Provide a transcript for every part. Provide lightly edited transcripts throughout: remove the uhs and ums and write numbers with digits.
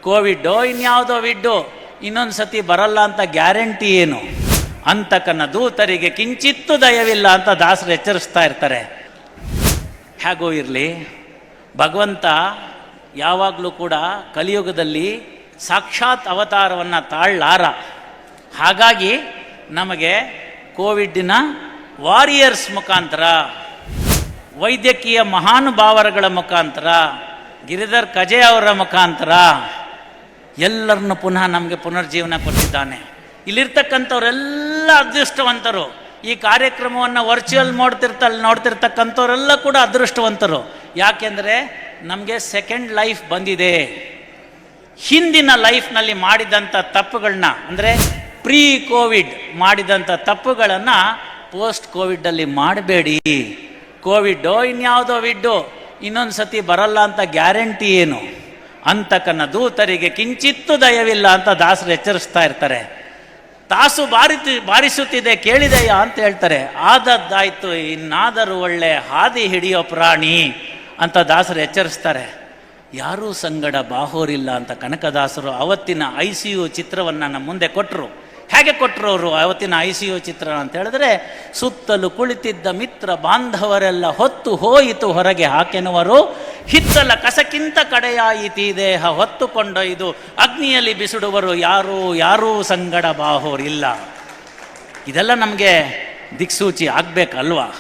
ಕೋವಿಡ್ಡೋ ಇನ್ಯಾವುದೋ ವಿಡ್ಡು ಇನ್ನೊಂದು ಸತಿ ಬರಲ್ಲ ಅಂತ ಗ್ಯಾರಂಟಿ ಏನು? ಅಂತಕನ ದೂತರಿಗೆ ಕಿಂಚಿತ್ತೂ ದಯವಿಲ್ಲ ಅಂತ ದಾಸರು ಎಚ್ಚರಿಸ್ತಾ ಇರ್ತಾರೆ. ಹೇಗೋ ಇರಲಿ, ಭಗವಂತ ಯಾವಾಗಲೂ ಕೂಡ ಕಲಿಯುಗದಲ್ಲಿ ಸಾಕ್ಷಾತ್ ಅವತಾರವನ್ನು ತಾಳಲಾರ. ಹಾಗಾಗಿ ನಮಗೆ ಕೋವಿಡ್ನ ವಾರಿಯರ್ಸ್ ಮುಖಾಂತರ, ವೈದ್ಯಕೀಯ ಮಹಾನುಭಾವರುಗಳ ಮುಖಾಂತರ, ಗಿರಿಧರ್ ಕಜೆ ಅವರ ಮುಖಾಂತರ ಎಲ್ಲರನ್ನು ಪುನಃ ನಮಗೆ ಪುನರ್ಜೀವನ ಕೊಟ್ಟಿದ್ದಾನೆ. ಇಲ್ಲಿರ್ತಕ್ಕಂಥವರೆಲ್ಲ ಅದೃಷ್ಟವಂತರು. ಈ ಕಾರ್ಯಕ್ರಮವನ್ನು ವರ್ಚುವಲ್ ನೋಡ್ತಿರ್ತಕ್ಕಂಥವರೆಲ್ಲ ಕೂಡ ಅದೃಷ್ಟವಂತರು. ಯಾಕೆಂದರೆ ನಮಗೆ ಸೆಕೆಂಡ್ ಲೈಫ್ ಬಂದಿದೆ. ಹಿಂದಿನ ಲೈಫ್ನಲ್ಲಿ ಮಾಡಿದಂಥ ತಪ್ಪುಗಳನ್ನ, ಅಂದರೆ ಪ್ರೀ ಕೋವಿಡ್ ಮಾಡಿದಂಥ ತಪ್ಪುಗಳನ್ನು ಪೋಸ್ಟ್ ಕೋವಿಡಲ್ಲಿ ಮಾಡಬೇಡಿ. ಕೋವಿಡ್ಡೋ ಇನ್ಯಾವುದೋ ವಿಡ್ಡು ಇನ್ನೊಂದು ಸತಿ ಬರಲ್ಲ ಅಂತ ಗ್ಯಾರಂಟಿ ಏನು? ಅಂತಕನ ದೂತರಿಗೆ ಕಿಂಚಿತ್ತೂ ದಯವಿಲ್ಲ ಅಂತ ದಾಸರು ಎಚ್ಚರಿಸ್ತಾ ಇರ್ತಾರೆ. ತಾಸು ಬಾರಿಸುತ್ತಿದೆ ಕೇಳಿದೆಯಾ ಅಂತ ಹೇಳ್ತಾರೆ. ಆದದ್ದಾಯ್ತು ಇನ್ನಾದರೂ ಒಳ್ಳೆ ಹಾದಿ ಹಿಡಿಯೋ ಪ್ರಾಣಿ ಅಂತ ದಾಸರು ಎಚ್ಚರಿಸ್ತಾರೆ. ಯಾರೂ ಸಂಗಡ ಬಾಹೋರಿಲ್ಲ ಅಂತ ಕನಕದಾಸರು ಅವತ್ತಿನ ICU ಚಿತ್ರವನ್ನು ನಮ್ಮ ಮುಂದೆ ಕೊಟ್ಟರು. ಹೇಗೆ ಕೊಟ್ಟರು ಅವರು ಅವತ್ತಿನ ICU ಚಿತ್ರ ಅಂತ ಹೇಳಿದ್ರೆ, ಸುತ್ತಲೂ ಕುಳಿತಿದ್ದ ಮಿತ್ರ ಬಾಂಧವರೆಲ್ಲ ಹೊತ್ತು ಹೋಯಿತು ಹೊರಗೆ ಹಾಕೆನುವರು, ಹಿತ್ತಲ ಕಸಕ್ಕಿಂತ ಕಡೆಯಾಯಿತಿ ದೇಹ ಹೊತ್ತುಕೊಂಡೊಯ್ದು ಅಗ್ನಿಯಲ್ಲಿ ಬಿಸಿಡುವರು, ಯಾರೂ ಸಂಗಡ ಬಾಹೋರಿಲ್ಲ. ಇದೆಲ್ಲ ನಮಗೆ ದಿಕ್ಸೂಚಿ ಆಗಬೇಕಲ್ವಾ?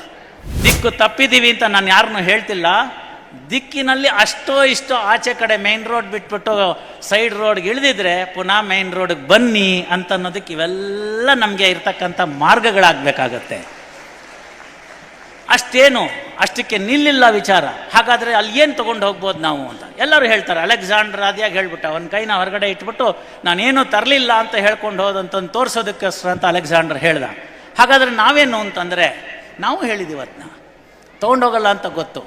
ದಿಕ್ಕು ತಪ್ಪಿದ್ದೀವಿ ಅಂತ ನಾನು ಯಾರನ್ನೂ ಹೇಳ್ತಿಲ್ಲ. ದಿಕ್ಕಿನಲ್ಲಿ ಅಷ್ಟೋ ಇಷ್ಟೋ ಆಚೆ ಕಡೆ ಮೇನ್ ರೋಡ್ ಬಿಟ್ಬಿಟ್ಟು ಸೈಡ್ ರೋಡ್ಗೆ ಇಳಿದಿದ್ರೆ ಪುನಃ ಮೇನ್ ರೋಡ್ಗೆ ಬನ್ನಿ ಅಂತ ಅನ್ನೋದಕ್ಕೆ ಇವೆಲ್ಲ ನಮಗೆ ಇರ್ತಕ್ಕಂಥ ಮಾರ್ಗಗಳಾಗಬೇಕಾಗತ್ತೆ. ಅಷ್ಟೇನು ಅಷ್ಟಕ್ಕೆ ನಿಲ್ಲಿಲ್ಲ ವಿಚಾರ. ಹಾಗಾದರೆ ಅಲ್ಲಿ ಏನು ತೊಗೊಂಡು ಹೋಗ್ಬೋದು ನಾವು ಅಂತ ಎಲ್ಲರೂ ಹೇಳ್ತಾರೆ. ಅಲೆಕ್ಸಾಂಡರ್ ಆದಿಯಾಗಿ ಹೇಳ್ಬಿಟ್ಟು ಅವನ ಕೈನ ಹೊರಗಡೆ ಇಟ್ಬಿಟ್ಟು ನಾನೇನು ತರಲಿಲ್ಲ ಅಂತ ಹೇಳ್ಕೊಂಡು ಹೋದಂತಂದು ತೋರಿಸೋದಕ್ಕೋಸ್ಕರ ಅಂತ ಅಲೆಕ್ಸಾಂಡರ್ ಹೇಳ್ದ. ಹಾಗಾದರೆ ನಾವೇನು ಅಂತಂದರೆ, ನಾವು ಹೇಳಿದ್ದೀವಿ ಅದನ್ನ ತೊಗೊಂಡೋಗಲ್ಲ ಅಂತ ಗೊತ್ತು.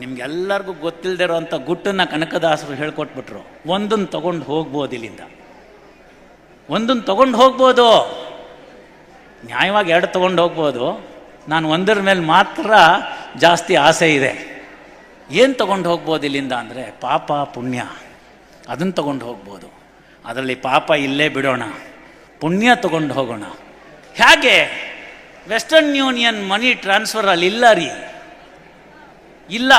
ನಿಮ್ಗೆಲ್ಲರಿಗೂ ಗೊತ್ತಿಲ್ಲದಿರೋ ಅಂಥ ಗುಟ್ಟನ್ನು ಕನಕದಾಸರು ಹೇಳ್ಕೊಟ್ಬಿಟ್ರು. ಒಂದನ್ನು ತೊಗೊಂಡು ಹೋಗ್ಬೋದು, ಇಲ್ಲಿಂದ ಒಂದನ್ನು ತೊಗೊಂಡು ಹೋಗ್ಬೋದು, ನ್ಯಾಯವಾಗಿ 2 ತೊಗೊಂಡು ಹೋಗ್ಬೋದು. ನಾನು ಒಂದರ ಮೇಲೆ ಮಾತ್ರ ಜಾಸ್ತಿ ಆಸೆ ಇದೆ. ಏನು ತೊಗೊಂಡು ಹೋಗ್ಬೋದು ಇಲ್ಲಿಂದ ಅಂದರೆ ಪಾಪ ಪುಣ್ಯ, ಅದನ್ನು ತೊಗೊಂಡು ಹೋಗ್ಬೋದು. ಅದರಲ್ಲಿ ಪಾಪ ಇಲ್ಲೇ ಬಿಡೋಣ, ಪುಣ್ಯ ತೊಗೊಂಡು ಹೋಗೋಣ. ಹೇಗೆ? ವೆಸ್ಟರ್ನ್ ಯೂನಿಯನ್ ಮನಿ ಟ್ರಾನ್ಸ್ಫರ್ ಅಲ್ಲಿ ಇಲ್ಲ ರೀ, ಇಲ್ಲ.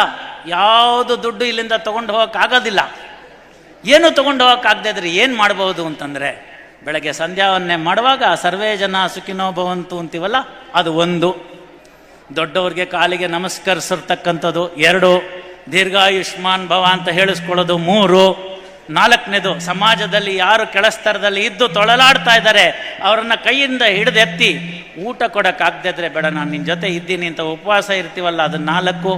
ಯಾವುದು ದುಡ್ಡು ಇಲ್ಲಿಂದ ತೊಗೊಂಡು ಹೋಗೋಕ್ಕಾಗೋದಿಲ್ಲ. ಏನು ತೊಗೊಂಡು ಹೋಗೋಕ್ಕಾಗದೇ ಇದ್ರೆ ಏನು ಮಾಡ್ಬೋದು ಅಂತಂದರೆ, ಬೆಳಗ್ಗೆ ಸಂಧ್ಯಾವನ್ನೇ ಮಾಡುವಾಗ ಸರ್ವೇ ಜನ ಸುಖಿನೋ ಭವಂತು ಅಂತೀವಲ್ಲ, ಅದು 1. ದೊಡ್ಡವ್ರಿಗೆ ಕಾಲಿಗೆ ನಮಸ್ಕರಿಸಿರ್ತಕ್ಕಂಥದ್ದು 2. ದೀರ್ಘಾಯುಷ್ಮಾನ್ ಭವ ಅಂತ ಹೇಳಿಸ್ಕೊಳ್ಳೋದು 3. 4ನೇದು, ಸಮಾಜದಲ್ಲಿ ಯಾರು ಕೆಳಸ್ತರದಲ್ಲಿ ಇದ್ದು ತೊಳಲಾಡ್ತಾ ಇದ್ದಾರೆ ಅವರನ್ನು ಕೈಯಿಂದ ಹಿಡಿದೆತ್ತಿ ಊಟ ಕೊಡೋಕ್ಕಾಗದೇ ಇದ್ರೆ, ಬೇಡ ನಾನು ನಿನ್ನ ಜೊತೆ ಇದ್ದೀನಿ ಅಂತ ಉಪವಾಸ ಇರ್ತೀವಲ್ಲ, ಅದು 4.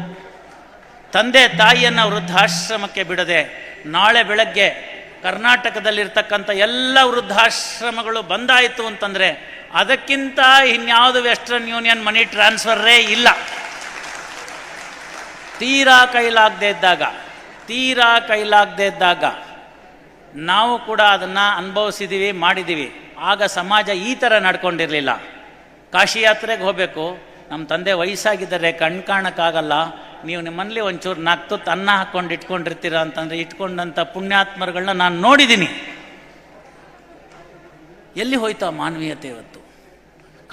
ತಂದೆ ತಾಯಿಯನ್ನು ವೃದ್ಧಾಶ್ರಮಕ್ಕೆ ಬಿಡದೆ, ನಾಳೆ ಬೆಳಗ್ಗೆ ಕರ್ನಾಟಕದಲ್ಲಿರ್ತಕ್ಕಂಥ ಎಲ್ಲ ವೃದ್ಧಾಶ್ರಮಗಳು ಬಂದಾಯಿತು ಅಂತಂದರೆ ಅದಕ್ಕಿಂತ ಇನ್ಯಾವುದು ವೆಸ್ಟರ್ನ್ ಯೂನಿಯನ್ ಮನಿ ಟ್ರಾನ್ಸ್ಫರೇ ಇಲ್ಲ. ತೀರಾ ಕೈಲಾಗದೇ ಇದ್ದಾಗ ನಾವು ಕೂಡ ಅದನ್ನು ಅನುಭವಿಸಿದ್ದೀವಿ, ಮಾಡಿದ್ದೀವಿ. ಆಗ ಸಮಾಜ ಈ ಥರ ನಡ್ಕೊಂಡಿರಲಿಲ್ಲ. ಕಾಶಿ ಯಾತ್ರೆಗೆ ಹೋಗಬೇಕು, ನಮ್ಮ ತಂದೆ ವಯಸ್ಸಾಗಿದ್ದರೆ ಕಣ್ ಕಾಣಕ್ಕಾಗಲ್ಲ, ನೀವು ನಿಮ್ಮಲ್ಲಿ ಒಂಚೂರು 4 ತುತ್ತು ಅನ್ನ ಹಾಕ್ಕೊಂಡು ಇಟ್ಕೊಂಡಿರ್ತೀರ ಅಂತಂದರೆ ಇಟ್ಕೊಂಡಂಥ ಪುಣ್ಯಾತ್ಮರುಗಳನ್ನ ನಾನು ನೋಡಿದ್ದೀನಿ. ಎಲ್ಲಿ ಹೋಯ್ತಾ ಮಾನವೀಯತೆ ಇವತ್ತು?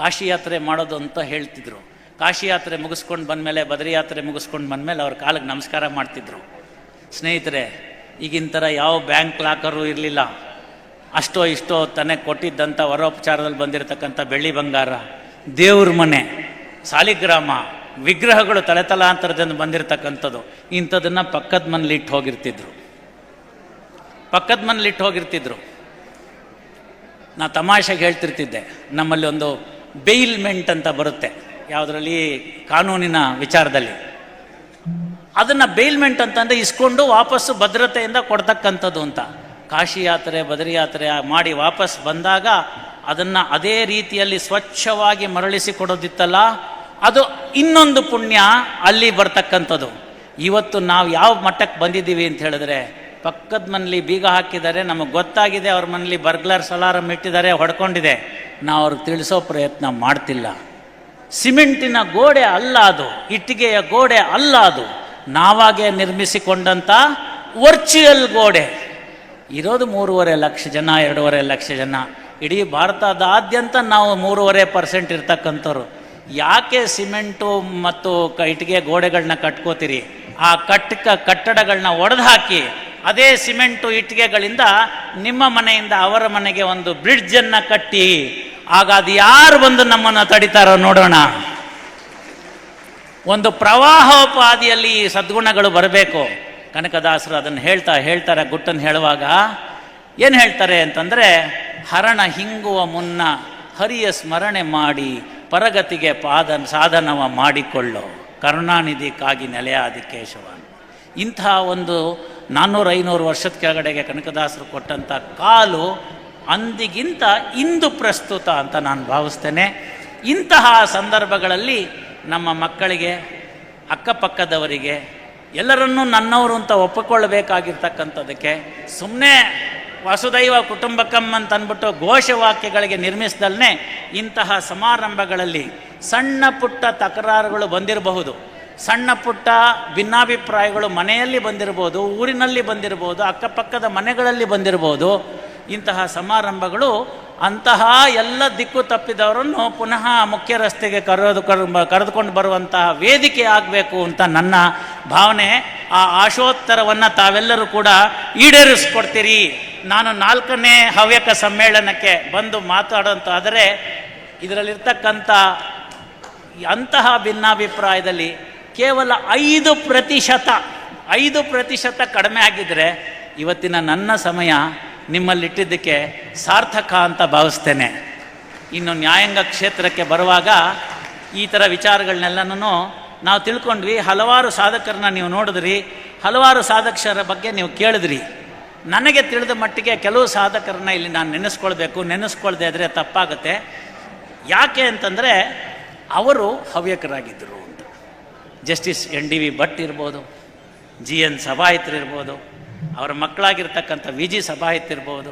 ಕಾಶಿ ಯಾತ್ರೆ ಮಾಡೋದು ಅಂತ ಹೇಳ್ತಿದ್ರು. ಕಾಶಿ ಯಾತ್ರೆ ಮುಗಿಸ್ಕೊಂಡು ಬಂದಮೇಲೆ, ಬದ್ರಿ ಯಾತ್ರೆ ಮುಗಿಸ್ಕೊಂಡು ಬಂದಮೇಲೆ ಅವ್ರ ಕಾಲಿಗೆ ನಮಸ್ಕಾರ ಮಾಡ್ತಿದ್ರು. ಸ್ನೇಹಿತರೆ, ಈಗಿನ ಥರ ಯಾವ ಬ್ಯಾಂಕ್ ಲಾಕರು ಇರಲಿಲ್ಲ. ಅಷ್ಟೋ ಇಷ್ಟೋ ತಾನೇ ಕೊಟ್ಟಿದ್ದಂಥ ವರೋಪಚಾರದಲ್ಲಿ ಬಂದಿರತಕ್ಕಂಥ ಬೆಳ್ಳಿ ಬಂಗಾರ, ದೇವ್ರ ಮನೆ, ಸಾಲಿಗ್ರಾಮ, ವಿಗ್ರಹಗಳು ತಲೆತಲಾಂತರದಿಂದ ಬಂದಿರತಕ್ಕಂಥದ್ದು, ಇಂಥದನ್ನು ಪಕ್ಕದ ಮನೇಲಿ ಇಟ್ಟು ಹೋಗಿರ್ತಿದ್ರು. ನಾ ತಮಾಷೆಗೆ ಹೇಳ್ತಿರ್ತಿದ್ದೆ, ನಮ್ಮಲ್ಲಿ ಒಂದು ಬೇಲ್ಮೆಂಟ್ ಅಂತ ಬರುತ್ತೆ ಯಾವುದರಲ್ಲಿ, ಕಾನೂನಿನ ವಿಚಾರದಲ್ಲಿ. ಅದನ್ನು ಬೇಲ್ಮೆಂಟ್ ಅಂತಂದರೆ ಇಸ್ಕೊಂಡು ವಾಪಸ್ಸು ಭದ್ರತೆಯಿಂದ ಕೊಡ್ತಕ್ಕಂಥದ್ದು ಅಂತ. ಕಾಶಿ ಯಾತ್ರೆ ಬದ್ರಿ ಯಾತ್ರೆ ಮಾಡಿ ವಾಪಸ್ ಬಂದಾಗ ಅದನ್ನು ಅದೇ ರೀತಿಯಲ್ಲಿ ಸ್ವಚ್ಛವಾಗಿ ಮರಳಿಸಿ ಕೊಡೋದಿತ್ತಲ್ಲ, ಅದು ಇನ್ನೊಂದು ಪುಣ್ಯ ಅಲ್ಲಿ ಬರ್ತಕ್ಕಂಥದ್ದು. ಇವತ್ತು ನಾವು ಯಾವ ಮಟ್ಟಕ್ಕೆ ಬಂದಿದ್ದೀವಿ ಅಂತ ಹೇಳಿದ್ರೆ, ಪಕ್ಕದ ಮನೇಲಿ ಬೀಗ ಹಾಕಿದ್ದಾರೆ, ನಮಗೆ ಗೊತ್ತಾಗಿದೆ ಅವ್ರ ಮನೇಲಿ ಬರ್ಗ್ಲರ್ಸ್ ಅಲಾರಂ ಇಟ್ಟಿದ್ದಾರೆ, ಹೊಡ್ಕೊಂಡಿದೆ, ನಾವು ಅವ್ರಿಗೆ ತಿಳಿಸೋ ಪ್ರಯತ್ನ ಮಾಡ್ತಿಲ್ಲ. ಸಿಮೆಂಟಿನ ಗೋಡೆ ಅಲ್ಲ ಅದು, ಇಟ್ಟಿಗೆಯ ಗೋಡೆ ಅಲ್ಲ ಅದು, ನಾವಾಗೇ ನಿರ್ಮಿಸಿಕೊಂಡಂಥ ವರ್ಚುವಲ್ ಗೋಡೆ. ಇರೋದು 3.5 ಲಕ್ಷ ಜನ, 2.5 ಲಕ್ಷ ಜನ. ಇಡೀ ಭಾರತದಾದ್ಯಂತ ನಾವು 3.5% ಇರ್ತಕ್ಕಂಥವ್ರು. ಯಾಕೆ ಸಿಮೆಂಟು ಮತ್ತು ಇಟ್ಟಿಗೆ ಗೋಡೆಗಳನ್ನ ಕಟ್ಕೋತೀರಿ? ಆ ಕಟ್ಟಡಗಳನ್ನ ಒಡೆದು ಹಾಕಿ ಅದೇ ಸಿಮೆಂಟು ಇಟ್ಟಿಗೆಗಳಿಂದ ನಿಮ್ಮ ಮನೆಯಿಂದ ಅವರ ಮನೆಗೆ ಒಂದು ಬ್ರಿಡ್ಜನ್ನು ಕಟ್ಟಿ, ಆಗ ಅದು ಯಾರು ಬಂದು ನಮ್ಮನ್ನು ತಡಿತಾರೋ ನೋಡೋಣ. ಒಂದು ಪ್ರವಾಹೋಪಾದಿಯಲ್ಲಿ ಈ ಸದ್ಗುಣಗಳು ಬರಬೇಕು. ಕನಕದಾಸರು ಅದನ್ನು ಹೇಳ್ತಾರೆ. ಗುಟ್ಟನ್ನು ಹೇಳುವಾಗ ಏನು ಹೇಳ್ತಾರೆ ಅಂತಂದರೆ, ಹರಣ ಹಿಂಗುವ ಮುನ್ನ ಹರಿಯ ಸ್ಮರಣೆ ಮಾಡಿ ಪರಗತಿಗೆ ಸಾಧನವ ಮಾಡಿಕೊಳ್ಳೋ ಕರುಣಾನಿಧಿಗಾಗಿ ನೆಲೆಯಾದಿ ಕೇಶವ. ಇಂಥ ಒಂದು 400-500 ವರ್ಷದ ಕೆಳಗಡೆಗೆ ಕನಕದಾಸರು ಕೊಟ್ಟಂಥ ಕಾಲು ಅಂದಿಗಿಂತ ಇಂದು ಪ್ರಸ್ತುತ ಅಂತ ನಾನು ಭಾವಿಸ್ತೇನೆ. ಇಂತಹ ಸಂದರ್ಭಗಳಲ್ಲಿ ನಮ್ಮ ಮಕ್ಕಳಿಗೆ, ಅಕ್ಕಪಕ್ಕದವರಿಗೆ ಎಲ್ಲರನ್ನೂ ನನ್ನವರು ಅಂತ ಒಪ್ಪಿಕೊಳ್ಳಬೇಕಾಗಿರ್ತಕ್ಕಂಥದ್ದಕ್ಕೆ ಸುಮ್ಮನೆ ವಸುದೈವ ಕುಟುಂಬಕಂ ಅಂತ ಅಂದ್ಬಿಟ್ಟು ಘೋಷವಾಕ್ಯಗಳಿಗೆ ನಿರ್ಮಿಸಿದಲ್ಲೇ ಇಂತಹ ಸಮಾರಂಭಗಳಲ್ಲಿ ಸಣ್ಣ ಪುಟ್ಟ ತಕರಾರುಗಳು ಬಂದಿರಬಹುದು, ಸಣ್ಣ ಪುಟ್ಟ ಭಿನ್ನಾಭಿಪ್ರಾಯಗಳು ಮನೆಯಲ್ಲಿ ಬಂದಿರ್ಬೋದು, ಊರಿನಲ್ಲಿ ಬಂದಿರ್ಬೋದು, ಅಕ್ಕಪಕ್ಕದ ಮನೆಗಳಲ್ಲಿ ಬಂದಿರ್ಬೋದು. ಇಂತಹ ಸಮಾರಂಭಗಳು ಅಂತಹ ಎಲ್ಲ ದಿಕ್ಕು ತಪ್ಪಿದವರನ್ನು ಪುನಃ ಮುಖ್ಯ ರಸ್ತೆಗೆ ಕರೆದುಕೊಂಡು ಬರುವಂತಹ ವೇದಿಕೆ ಆಗಬೇಕು ಅಂತ ನನ್ನ ಭಾವನೆ. ಆ ಆಶೋತ್ತರವನ್ನು ತಾವೆಲ್ಲರೂ ಕೂಡ ಈಡೇರಿಸ್ಕೊಡ್ತೀರಿ. ನಾನು 4ನೇ ಹವ್ಯಕ ಸಮ್ಮೇಳನಕ್ಕೆ ಬಂದು ಮಾತಾಡೋಂತಾದರೆ ಇದರಲ್ಲಿರ್ತಕ್ಕಂಥ ಅಂತಹ ಭಿನ್ನಾಭಿಪ್ರಾಯದಲ್ಲಿ ಕೇವಲ 5% ಕಡಿಮೆ ಆಗಿದ್ದರೆ ಇವತ್ತಿನ ನನ್ನ ಸಮಯ ನಿಮ್ಮಲ್ಲಿಟ್ಟಿದ್ದಕ್ಕೆ ಸಾರ್ಥಕ ಅಂತ ಭಾವಿಸ್ತೇನೆ. ಇನ್ನು ನ್ಯಾಯಾಂಗ ಕ್ಷೇತ್ರಕ್ಕೆ ಬರುವಾಗ ಈ ಥರ ವಿಚಾರಗಳನ್ನೆಲ್ಲನೂ ನಾವು ತಿಳ್ಕೊಂಡ್ವಿ. ಹಲವಾರು ಸಾಧಕರನ್ನ ನೀವು ನೋಡಿದ್ರಿ, ಹಲವಾರು ಸಾಧಕರ ಬಗ್ಗೆ ನೀವು ಕೇಳಿದ್ರಿ. ನನಗೆ ತಿಳಿದ ಮಟ್ಟಿಗೆ ಕೆಲವು ಸಾಧಕರನ್ನ ಇಲ್ಲಿ ನಾನು ನೆನೆಸ್ಕೊಳ್ದೇ ಇದ್ದರೆ ತಪ್ಪಾಗುತ್ತೆ. ಯಾಕೆ ಅಂತಂದರೆ ಅವರು ಹವ್ಯಕರಾಗಿದ್ದರು ಅಂತ. ಜಸ್ಟಿಸ್ NDV ಭಟ್ ಇರ್ಬೋದು, GN ಸಭಾಹಿತರು ಇರ್ಬೋದು, ಅವರ ಮಕ್ಕಳಾಗಿರ್ತಕ್ಕಂಥ VG ಸಭಾಹಿತ್ ಇರ್ಬೋದು,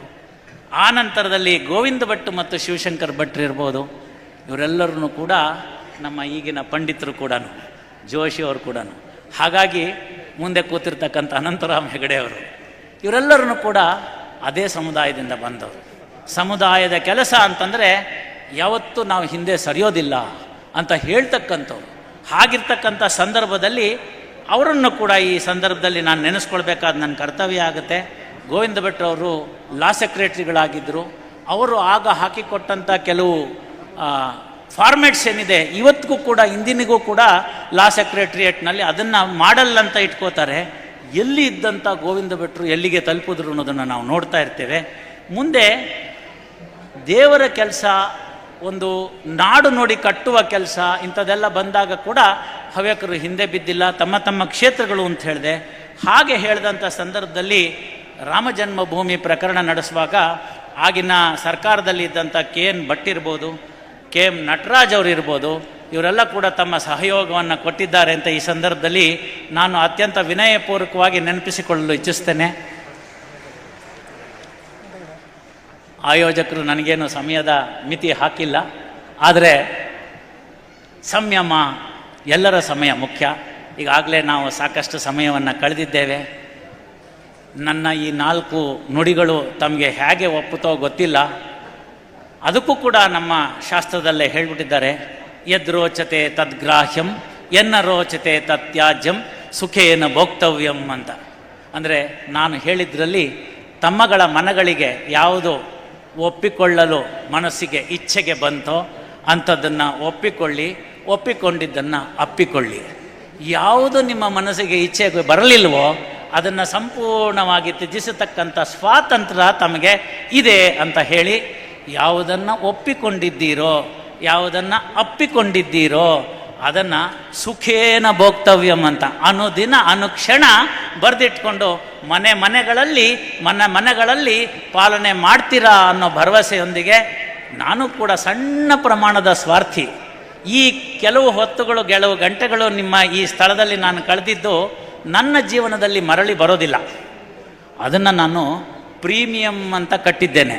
ಆ ನಂತರದಲ್ಲಿ ಗೋವಿಂದ ಭಟ್ ಮತ್ತು ಶಿವಶಂಕರ್ ಭಟ್ರು ಇರ್ಬೋದು. ಇವರೆಲ್ಲರೂ ಕೂಡ ನಮ್ಮ ಈಗಿನ ಪಂಡಿತರು ಕೂಡ, ಜೋಶಿ ಅವರು ಕೂಡ. ಹಾಗಾಗಿ ಮುಂದೆ ಕೂತಿರ್ತಕ್ಕಂಥ ಅನಂತರಾಮ್ ಹೆಗಡೆ ಅವರು, ಇವರೆಲ್ಲರೂ ಕೂಡ ಅದೇ ಸಮುದಾಯದಿಂದ ಬಂದವರು. ಸಮುದಾಯದ ಕೆಲಸ ಅಂತಂದರೆ ಯಾವತ್ತೂ ನಾವು ಹಿಂದೆ ಸರಿಯೋದಿಲ್ಲ ಅಂತ ಹೇಳ್ತಕ್ಕಂಥವ್ರು. ಹಾಗಿರ್ತಕ್ಕಂಥ ಸಂದರ್ಭದಲ್ಲಿ ಅವರನ್ನು ಕೂಡ ಈ ಸಂದರ್ಭದಲ್ಲಿ ನಾನು ನೆನೆಸ್ಕೊಳ್ಬೇಕಾದ ನನ್ನ ಕರ್ತವ್ಯ ಆಗುತ್ತೆ. ಗೋವಿಂದ ಭಟ್ ಅವರು ಲಾ ಸೆಕ್ರೆಟರಿಗಳಾಗಿದ್ದರು. ಅವರು ಆಗ ಹಾಕಿಕೊಟ್ಟಂಥ ಕೆಲವು ಫಾರ್ಮೆಟ್ಸ್ ಏನಿದೆ ಇವತ್ತಿಗೂ ಕೂಡ, ಇಂದಿನಿಗೂ ಕೂಡ ಲಾ ಸೆಕ್ರೆಟ್ರಿಯೇಟ್ನಲ್ಲಿ ಅದನ್ನು ಮಾಡಲ್ ಅಂತ ಇಟ್ಕೋತಾರೆ. ಎಲ್ಲಿ ಇದ್ದಂಥ ಗೋವಿಂದ ಭಟ್ರು ಎಲ್ಲಿಗೆ ತಲುಪಿದ್ರು ಅನ್ನೋದನ್ನು ನಾವು ನೋಡ್ತಾ ಇರ್ತೇವೆ. ಮುಂದೆ ದೇವರ ಕೆಲಸ, ಒಂದು ನಾಡು ನೋಡಿ ಕಟ್ಟುವ ಕೆಲಸ, ಇಂಥದ್ದೆಲ್ಲ ಬಂದಾಗ ಕೂಡ ಹವ್ಯಕರು ಹಿಂದೆ ಬಿದ್ದಿಲ್ಲ. ತಮ್ಮ ತಮ್ಮ ಕ್ಷೇತ್ರಗಳು ಅಂತ ಹೇಳಿದೆ. ಹಾಗೆ ಹೇಳಿದಂಥ ಸಂದರ್ಭದಲ್ಲಿ ರಾಮ ಜನ್ಮಭೂಮಿ ಪ್ರಕರಣ ನಡೆಸುವಾಗ ಆಗಿನ ಸರ್ಕಾರದಲ್ಲಿ ಇದ್ದಂಥ KN ಭಟ್ ಇರ್ಬೋದು, KM ನಟರಾಜ್ ಅವರು ಇರ್ಬೋದು, ಇವರೆಲ್ಲ ಕೂಡ ತಮ್ಮ ಸಹಯೋಗವನ್ನು ಕೊಟ್ಟಿದ್ದಾರೆ ಅಂತ ಈ ಸಂದರ್ಭದಲ್ಲಿ ನಾನು ಅತ್ಯಂತ ವಿನಯಪೂರ್ವಕವಾಗಿ ನೆನಪಿಸಿಕೊಳ್ಳಲು ಇಚ್ಛಿಸ್ತೇನೆ. ಆಯೋಜಕರು ನನಗೇನು ಸಮಯದ ಮಿತಿ ಹಾಕಿಲ್ಲ, ಆದರೆ ಸಂಯಮ, ಎಲ್ಲರ ಸಮಯ ಮುಖ್ಯ. ಈಗಾಗಲೇ ನಾವು ಸಾಕಷ್ಟು ಸಮಯವನ್ನು ಕಳೆದಿದ್ದೇವೆ. ನನ್ನ ಈ 4 ನುಡಿಗಳು ತಮಗೆ ಹೇಗೆ ಒಪ್ಪುತ್ತೋ ಗೊತ್ತಿಲ್ಲ. ಅದಕ್ಕೂ ಕೂಡ ನಮ್ಮ ಶಾಸ್ತ್ರದಲ್ಲೇ ಹೇಳಿಬಿಟ್ಟಿದ್ದಾರೆ, ಯದ್ರೋಚತೆ ತದ್ಗ್ರಾಹ್ಯಂ ಎನ್ನ ರೋಚತೆ ತತ್ಯಾಜ್ಯಂ ಸುಖೇನ ಭೋಕ್ತವ್ಯಂ ಅಂತ. ಅಂದರೆ ನಾನು ಹೇಳಿದ್ರಲ್ಲಿ ತಮ್ಮಗಳ ಮನಗಳಿಗೆ ಯಾವುದು ಒಪ್ಪಿಕೊಳ್ಳಲು ಮನಸ್ಸಿಗೆ ಇಚ್ಛೆಗೆ ಬಂತೋ ಅಂಥದ್ದನ್ನು ಒಪ್ಪಿಕೊಂಡಿದ್ದನ್ನು ಅಪ್ಪಿಕೊಳ್ಳಿ. ಯಾವುದು ನಿಮ್ಮ ಮನಸ್ಸಿಗೆ ಇಚ್ಛೆಗೆ ಬರಲಿಲ್ವೋ ಅದನ್ನು ಸಂಪೂರ್ಣವಾಗಿ ತ್ಯಜಿಸತಕ್ಕಂಥ ಸ್ವಾತಂತ್ರ್ಯ ತಮಗೆ ಇದೆ ಅಂತ ಹೇಳಿ, ಯಾವುದನ್ನು ಒಪ್ಪಿಕೊಂಡಿದ್ದೀರೋ, ಯಾವುದನ್ನು ಅಪ್ಪಿಕೊಂಡಿದ್ದೀರೋ ಅದನ್ನು ಸುಖೇನ ಭೋಕ್ತವ್ಯಂ ಅಂತ ಅನುದಿನ ಅನುಕ್ಷಣ ಬರೆದಿಟ್ಕೊಂಡು ಮನೆಗಳಲ್ಲಿ ಪಾಲನೆ ಮಾಡ್ತೀರಾ ಅನ್ನೋ ಭರವಸೆಯೊಂದಿಗೆ, ನಾನು ಕೂಡ ಸಣ್ಣ ಪ್ರಮಾಣದ ಸ್ವಾರ್ಥಿ. ಈ ಕೆಲವು ಕೆಲವು ಗಂಟೆಗಳು ನಿಮ್ಮ ಈ ಸ್ಥಳದಲ್ಲಿ ನಾನು ಕಳೆದಿದ್ದು ನನ್ನ ಜೀವನದಲ್ಲಿ ಮರಳಿ ಬರೋದಿಲ್ಲ. ಅದನ್ನು ನಾನು ಪ್ರೀಮಿಯಂ ಅಂತ ಕಟ್ಟಿದ್ದೇನೆ.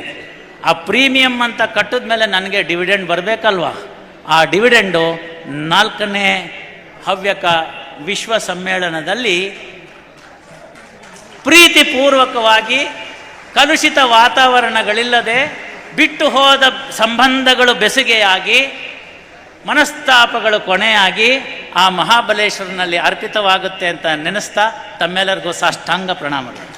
ಆ ಪ್ರೀಮಿಯಂ ಅಂತ ಕಟ್ಟಿದ ಮೇಲೆ ನನಗೆ ಡಿವಿಡೆಂಡ್ ಬರಬೇಕಲ್ವ? ಆ ಡಿವಿಡೆಂಡು 4ನೇ ಹವ್ಯಕ ವಿಶ್ವ ಸಮ್ಮೇಳನದಲ್ಲಿ ಪ್ರೀತಿಪೂರ್ವಕವಾಗಿ ಕಲುಷಿತ ವಾತಾವರಣಗಳಿಲ್ಲದೆ ಬಿಟ್ಟು ಹೋದ ಸಂಬಂಧಗಳು ಬೆಸುಗೆಯಾಗಿ ಮನಸ್ತಾಪಗಳು ಕೊನೆಯಾಗಿ ಆ ಮಹಾಬಲೇಶ್ವರನಲ್ಲಿ ಅರ್ಪಿತವಾಗುತ್ತೆ ಅಂತ ನೆನೆಸ್ತಾ ತಮ್ಮೆಲ್ಲರಿಗೂ ಸಾಷ್ಟಾಂಗ ಪ್ರಣಾಮಗಳು.